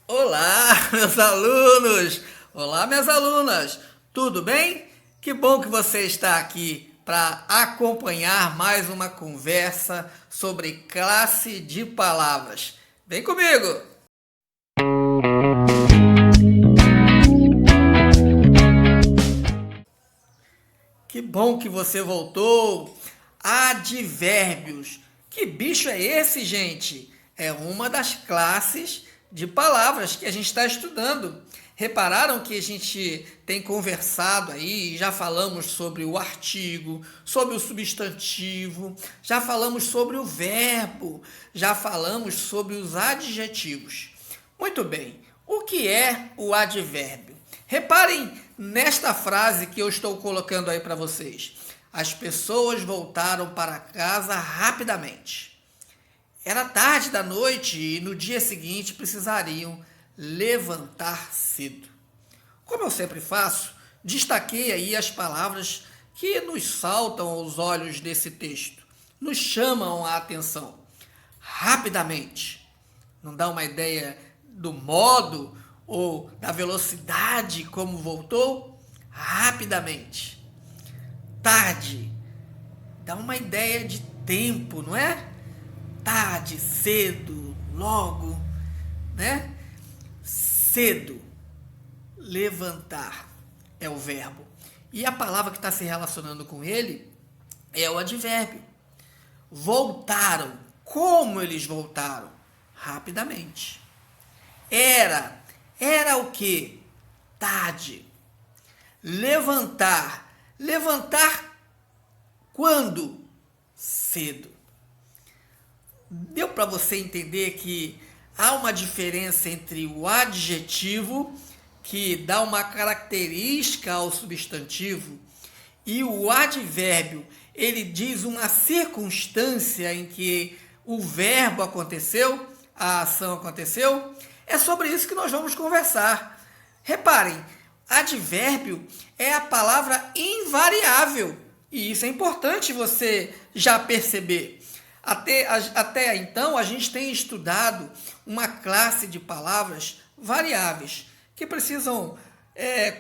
Olá, meus alunos! Olá, minhas alunas! Tudo bem? Que bom que você está aqui para acompanhar mais uma conversa sobre classe de palavras. Vem comigo! Que bom que você voltou! Advérbios. Que bicho é esse, gente? É uma das classes de palavras que a gente está estudando. Repararam que a gente tem conversado aí, já falamos sobre o artigo, sobre o substantivo, já falamos sobre o verbo, já falamos sobre os adjetivos. Muito bem, o que é o advérbio? Reparem nesta frase que eu estou colocando aí para vocês. As pessoas voltaram para casa rapidamente. Era tarde da noite e no dia seguinte precisariam levantar cedo. Como eu sempre faço, destaquei aí as palavras que nos saltam aos olhos desse texto, nos chamam a atenção. Rapidamente. Não dá uma ideia do modo ou da velocidade como voltou? Rapidamente. Tarde. Dá uma ideia de tempo, não é? Tarde, cedo, logo, né? Cedo. Levantar é o verbo. E a palavra que está se relacionando com ele é o advérbio. Voltaram. Como eles voltaram? Rapidamente. Era o que? Tarde. Levantar. Levantar quando? Cedo. Deu para você entender que há uma diferença entre o adjetivo, que dá uma característica ao substantivo, e o advérbio, ele diz uma circunstância em que o verbo aconteceu, a ação aconteceu. É sobre isso que nós vamos conversar. Reparem, advérbio é a palavra invariável. E isso é importante você já perceber. Até então, a gente tem estudado uma classe de palavras variáveis que precisam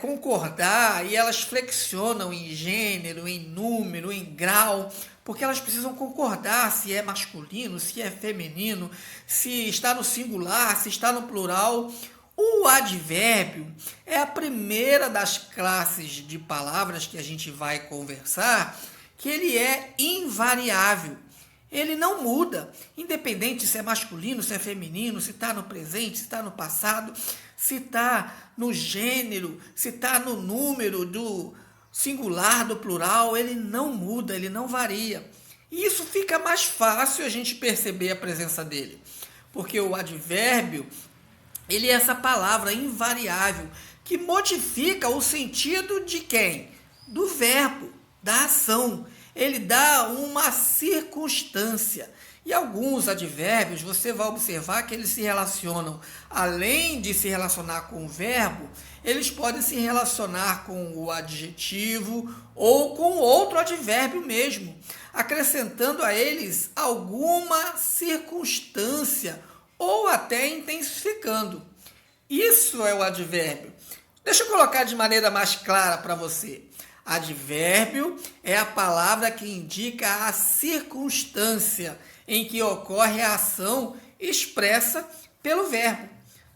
concordar e elas flexionam em gênero, em número, em grau, porque elas precisam concordar se é masculino, se é feminino, se está no singular, se está no plural. O advérbio é a primeira das classes de palavras que a gente vai conversar, que ele é invariável. Ele não muda, independente se é masculino, se é feminino, se está no presente, se está no passado, se está no gênero, se está no número do singular, do plural, ele não muda, ele não varia. E isso fica mais fácil a gente perceber a presença dele, porque o advérbio, ele é essa palavra invariável que modifica o sentido de quem? Do verbo, da ação. Ele dá uma circunstância. E alguns advérbios, você vai observar que eles se relacionam, além de se relacionar com o verbo, eles podem se relacionar com o adjetivo ou com outro advérbio mesmo, acrescentando a eles alguma circunstância ou até intensificando. Isso é o advérbio. Deixa eu colocar de maneira mais clara para você. Advérbio é a palavra que indica a circunstância em que ocorre a ação expressa pelo verbo.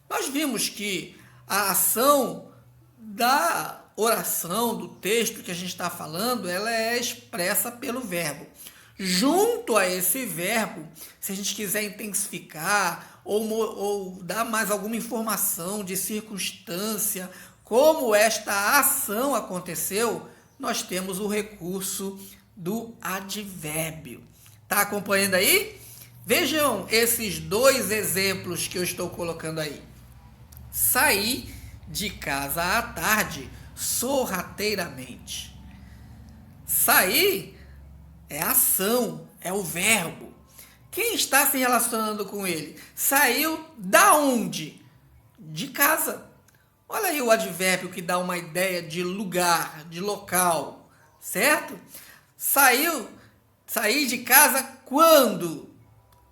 Nós vimos que a ação da oração, do texto que a gente está falando, ela é expressa pelo verbo. Junto a esse verbo, se a gente quiser intensificar ou dar mais alguma informação de circunstância, como esta ação aconteceu, nós temos o recurso do advérbio. Está acompanhando aí? Vejam esses dois exemplos que eu estou colocando aí. Saí de casa à tarde sorrateiramente. Sair é ação, é o verbo. Quem está se relacionando com ele? Saiu da onde? De casa. Olha aí o advérbio que dá uma ideia de lugar, de local, certo? Sair de casa quando?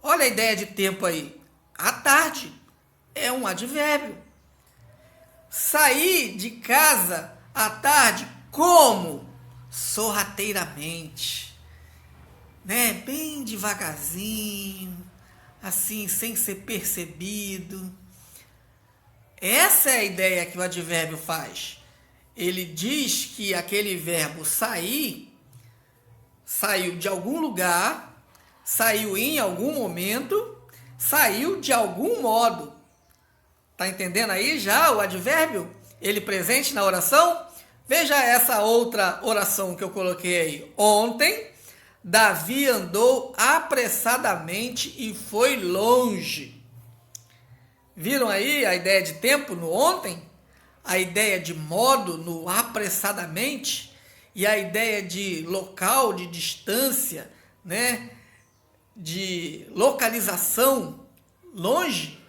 Olha a ideia de tempo aí. À tarde. É um advérbio. Saí de casa à tarde como? Sorrateiramente, né? Bem devagarzinho, assim, sem ser percebido. Essa é a ideia que o advérbio faz. Ele diz que aquele verbo sair saiu de algum lugar, saiu em algum momento, saiu de algum modo. Tá entendendo aí já o advérbio? Ele presente na oração? Veja essa outra oração que eu coloquei aí. Ontem, Davi andou apressadamente e foi longe. Viram aí a ideia de tempo no ontem? A ideia de modo no apressadamente? E a ideia de local, de distância, né? De localização, longe?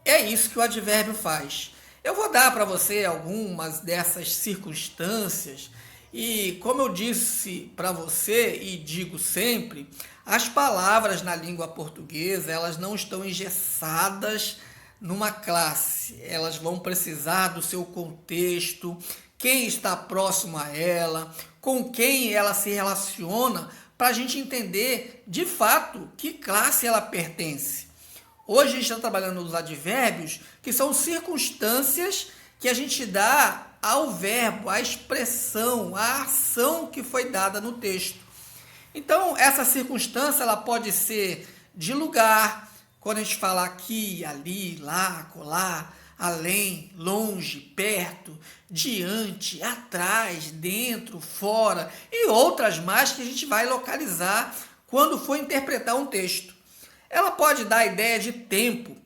É isso que o advérbio faz. Eu vou dar para você algumas dessas circunstâncias e, como eu disse para você e digo sempre, as palavras na língua portuguesa, elas não estão engessadas numa classe. Elas vão precisar do seu contexto, quem está próximo a ela, com quem ela se relaciona, para a gente entender de fato que classe ela pertence. Hoje a gente está trabalhando nos advérbios, que são circunstâncias que a gente dá ao verbo, à expressão, à ação que foi dada no texto. Então, essa circunstância ela pode ser de lugar, quando a gente fala aqui, ali, lá, acolá, além, longe, perto, diante, atrás, dentro, fora e outras mais que a gente vai localizar quando for interpretar um texto. Ela pode dar a ideia de tempo,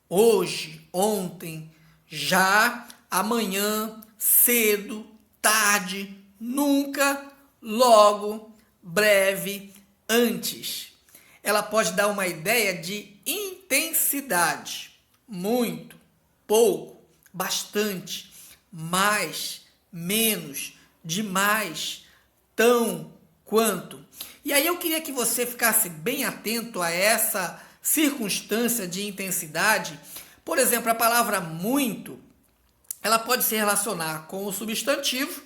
hoje, ontem, já, amanhã, cedo, tarde, nunca, logo, breve, antes. Ela pode dar uma ideia de intensidade, muito, pouco, bastante, mais, menos, demais, tão, quanto. E aí eu queria que você ficasse bem atento a essa circunstância de intensidade. Por exemplo, a palavra muito, ela pode se relacionar com o substantivo,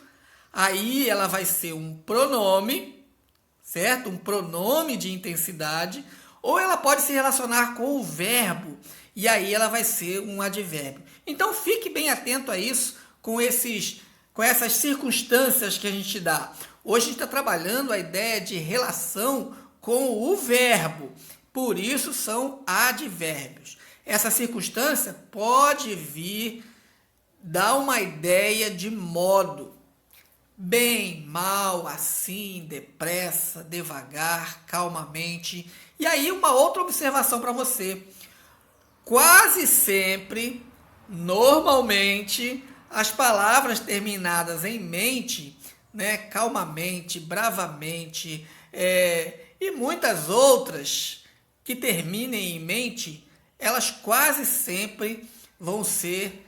aí ela vai ser um pronome, certo? Um pronome de intensidade, ou ela pode se relacionar com o verbo, e aí ela vai ser um advérbio. Então fique bem atento a isso com essas circunstâncias que a gente dá. Hoje a gente está trabalhando a ideia de relação com o verbo, por isso são advérbios. Essa circunstância pode vir dar uma ideia de modo. Bem, mal, assim, depressa, devagar, calmamente. E aí uma outra observação para você. Quase sempre, normalmente, as palavras terminadas em mente, né, calmamente, bravamente, e muitas outras que terminem em mente, elas quase sempre vão ser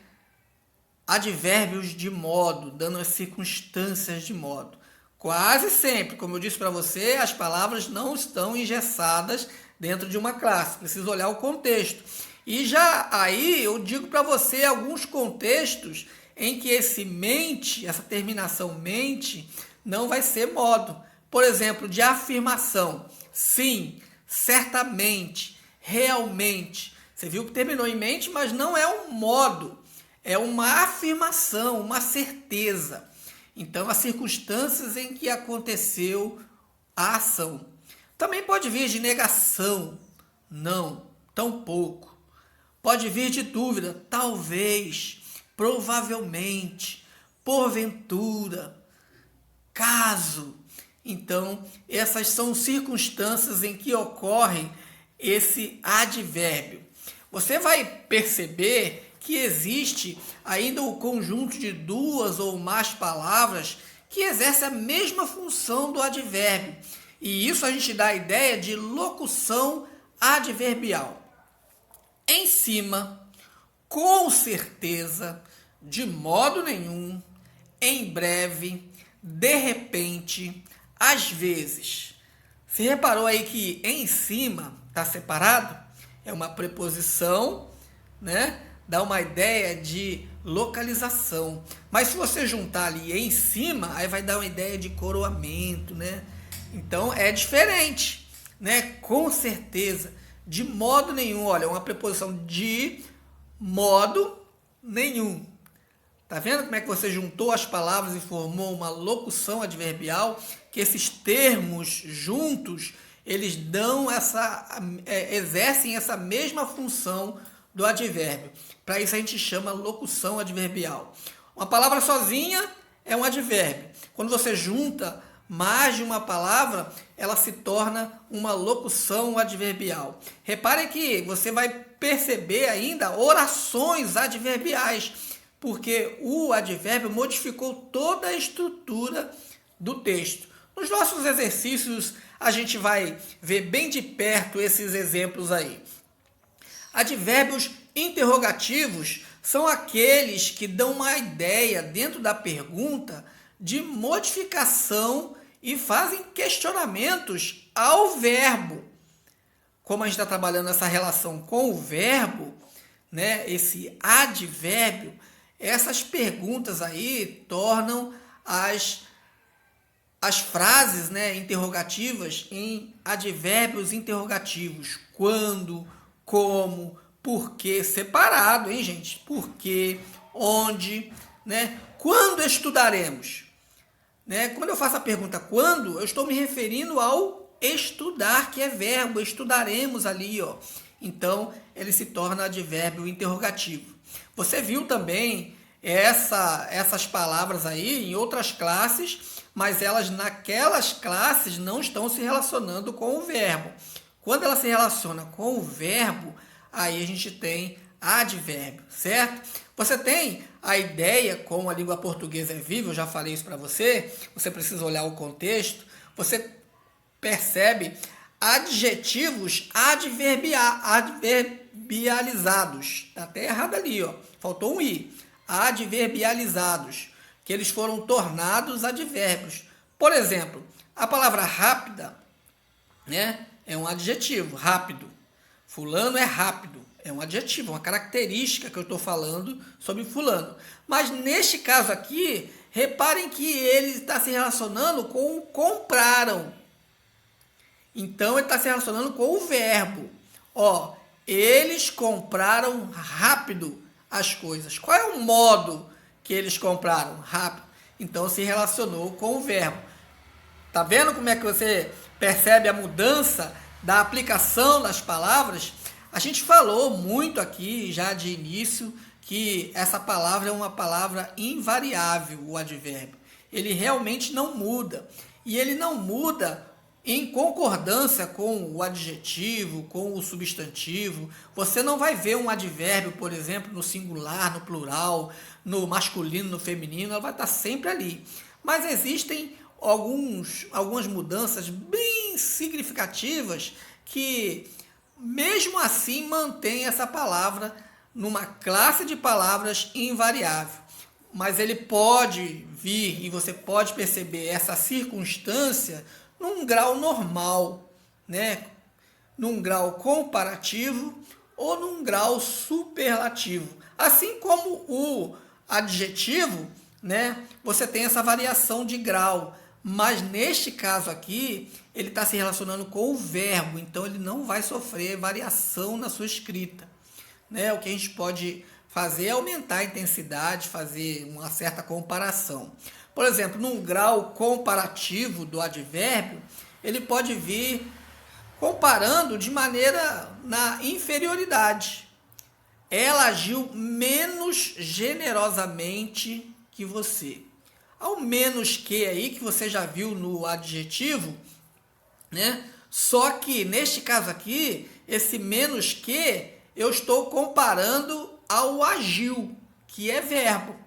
advérbios de modo, dando as circunstâncias de modo. Quase sempre, como eu disse para você, as palavras não estão engessadas dentro de uma classe, precisa olhar o contexto. E já aí eu digo para você alguns contextos em que esse mente, essa terminação mente, não vai ser modo. Por exemplo, de afirmação. Sim, certamente, realmente. Você viu que terminou em mente, mas não é um modo. É uma afirmação, uma certeza. Então, as circunstâncias em que aconteceu a ação. Também pode vir de negação. Não, tampouco. Pode vir de dúvida. Talvez, provavelmente, porventura, caso. Então, essas são circunstâncias em que ocorre esse advérbio. Você vai perceber que existe ainda o conjunto de duas ou mais palavras que exerce a mesma função do advérbio. E isso a gente dá a ideia de locução adverbial. Em cima, com certeza, de modo nenhum, em breve, de repente, às vezes. Você reparou aí que em cima está separado? É uma preposição, né? dá uma ideia de localização. Mas se você juntar ali em cima, aí vai dar uma ideia de coroamento, né? Então é diferente, né? Com certeza, de modo nenhum. Olha, uma preposição de modo nenhum. Tá vendo como é que você juntou as palavras e formou uma locução adverbial? Que esses termos juntos, eles dão exercem essa mesma função do advérbio. Para isso a gente chama locução adverbial. Uma palavra sozinha é um advérbio. Quando você junta mais de uma palavra, ela se torna uma locução adverbial. Repare que você vai perceber ainda orações adverbiais, porque o advérbio modificou toda a estrutura do texto. Nos nossos exercícios, a gente vai ver bem de perto esses exemplos aí. Advérbios interrogativos são aqueles que dão uma ideia dentro da pergunta de modificação e fazem questionamentos ao verbo. Como a gente está trabalhando essa relação com o verbo, né, esse advérbio, essas perguntas aí tornam as frases, né, interrogativas em advérbios interrogativos. Quando, como, porquê, separado, hein, gente? Porquê, onde, né? Quando estudaremos? Né? Quando eu faço a pergunta quando, eu estou me referindo ao estudar, que é verbo, estudaremos ali, ó. Então, ele se torna advérbio interrogativo. Você viu também essas palavras aí em outras classes, mas elas naquelas classes não estão se relacionando com o verbo. Quando ela se relaciona com o verbo, aí a gente tem advérbio, certo? Você tem a ideia como a língua portuguesa é viva, eu já falei isso para você, você precisa olhar o contexto, você percebe adjetivos adverbializados. Está até errado ali, ó. Faltou um i. Adverbializados, que eles foram tornados advérbios. Por exemplo, a palavra rápida, né, é um adjetivo, rápido. Fulano é rápido, é um adjetivo, uma característica que eu estou falando sobre fulano. Mas neste caso aqui, reparem que ele está se relacionando com o compraram. Então ele está se relacionando com o verbo. Ó, eles compraram rápido as coisas. Qual é o modo que eles compraram? Rápido. Então se relacionou com o verbo. Tá vendo como é que você percebe a mudança da aplicação das palavras? A gente falou muito aqui já de início que essa palavra é uma palavra invariável, o advérbio. Ele realmente não muda. E ele não muda em concordância com o adjetivo, com o substantivo. Você não vai ver um advérbio, por exemplo, no singular, no plural, no masculino, no feminino, ela vai estar sempre ali. Mas existem algumas mudanças bem significativas que, mesmo assim, mantém essa palavra numa classe de palavras invariável. Mas ele pode vir, e você pode perceber essa circunstância num grau normal, né? Num grau comparativo ou num grau superlativo. Assim como o adjetivo, né? Você tem essa variação de grau, mas neste caso aqui, ele está se relacionando com o verbo, então ele não vai sofrer variação na sua escrita, né? O que a gente pode fazer é aumentar a intensidade, fazer uma certa comparação. Por exemplo, num grau comparativo do advérbio, ele pode vir comparando de maneira na inferioridade. Ela agiu menos generosamente que você. Ao menos que aí, que você já viu no adjetivo, né? Só que neste caso aqui, esse menos que, eu estou comparando ao agiu, que é verbo.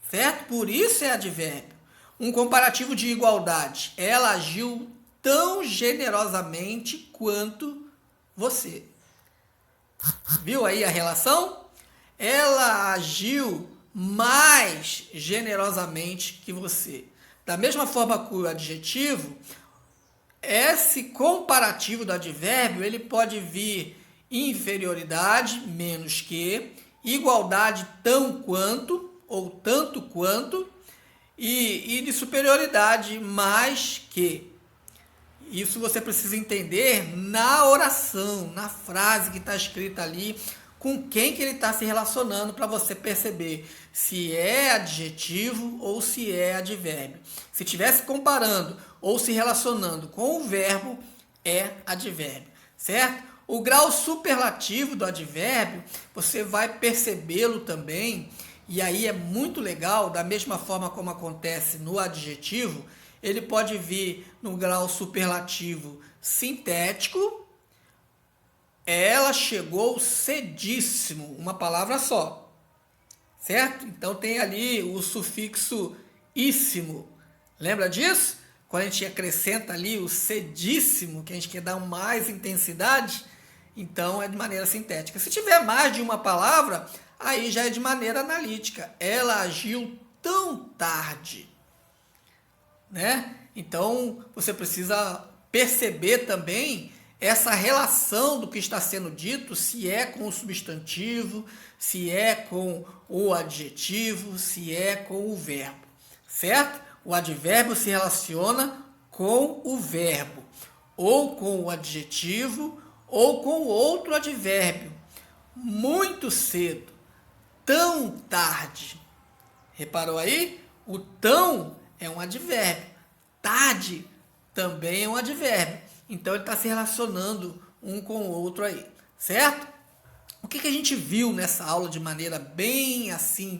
Certo? Por isso é advérbio. Um comparativo de igualdade. Ela agiu tão generosamente quanto você. Viu aí a relação? Ela agiu mais generosamente que você. Da mesma forma que o adjetivo, esse comparativo do advérbio, ele pode vir inferioridade, menos que, igualdade tão quanto, ou tanto quanto, e de superioridade mais que. Isso você precisa entender na oração, na frase que está escrita ali, com quem que ele está se relacionando, para você perceber se é adjetivo ou se é advérbio. Se estivesse comparando ou se relacionando com o verbo, é advérbio, certo? O grau superlativo do advérbio, você vai percebê-lo também, e aí é muito legal, da mesma forma como acontece no adjetivo, ele pode vir no grau superlativo sintético. Ela chegou cedíssimo, uma palavra só, certo? Então tem ali o sufixo íssimo. Lembra disso? Quando a gente acrescenta ali o cedíssimo, que a gente quer dar mais intensidade, então é de maneira sintética. Se tiver mais de uma palavra, aí já é de maneira analítica. Ela agiu tão tarde, né? Então você precisa perceber também essa relação do que está sendo dito, se é com o substantivo, se é com o adjetivo, se é com o verbo, certo? O advérbio se relaciona com o verbo, ou com o adjetivo, ou com outro advérbio. Muito cedo, tão tarde. Reparou aí? O tão é um advérbio. Tarde também é um advérbio. Então ele está se relacionando um com o outro aí, certo? O que a gente viu nessa aula de maneira bem assim,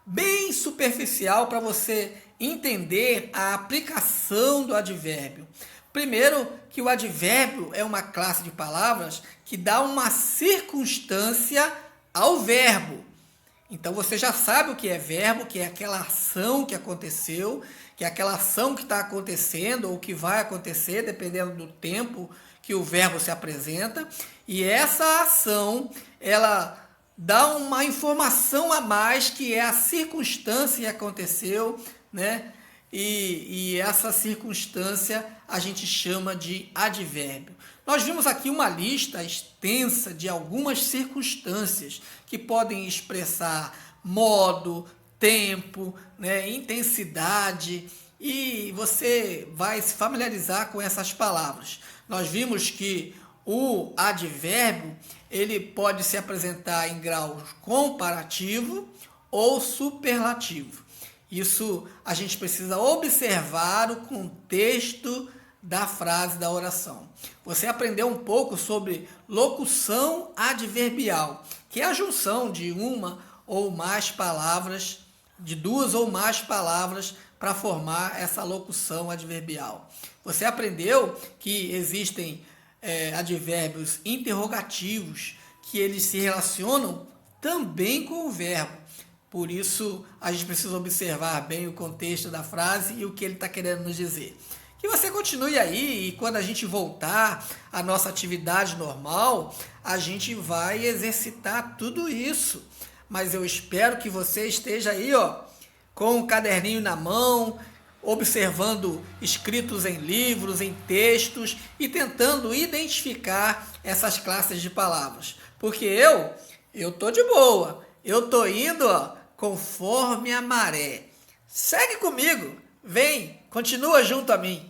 bem superficial, para você entender a aplicação do advérbio? Primeiro, que o advérbio é uma classe de palavras que dá uma circunstância ao verbo. Então você já sabe o que é verbo, que é aquela ação que aconteceu, que é aquela ação que está acontecendo ou que vai acontecer, dependendo do tempo que o verbo se apresenta. E essa ação, ela dá uma informação a mais, que é a circunstância que aconteceu, né? E essa circunstância a gente chama de advérbio. Nós vimos aqui uma lista extensa de algumas circunstâncias que podem expressar modo, tempo, né, intensidade, e você vai se familiarizar com essas palavras. Nós vimos que o advérbio ele pode se apresentar em graus comparativo ou superlativo. Isso a gente precisa observar o contexto da frase da oração. Você aprendeu um pouco sobre locução adverbial, que é a junção de uma ou mais palavras, de duas ou mais palavras, para formar essa locução adverbial. Você aprendeu que existem advérbios interrogativos, que eles se relacionam também com o verbo. Por isso, a gente precisa observar bem o contexto da frase e o que ele está querendo nos dizer. Que você continue aí, e quando a gente voltar à nossa atividade normal, a gente vai exercitar tudo isso. Mas eu espero que você esteja aí, ó, com o caderninho na mão, observando escritos em livros, em textos, e tentando identificar essas classes de palavras. Porque eu tô de boa, eu tô indo, ó, conforme a maré. Segue comigo, vem, continua junto a mim.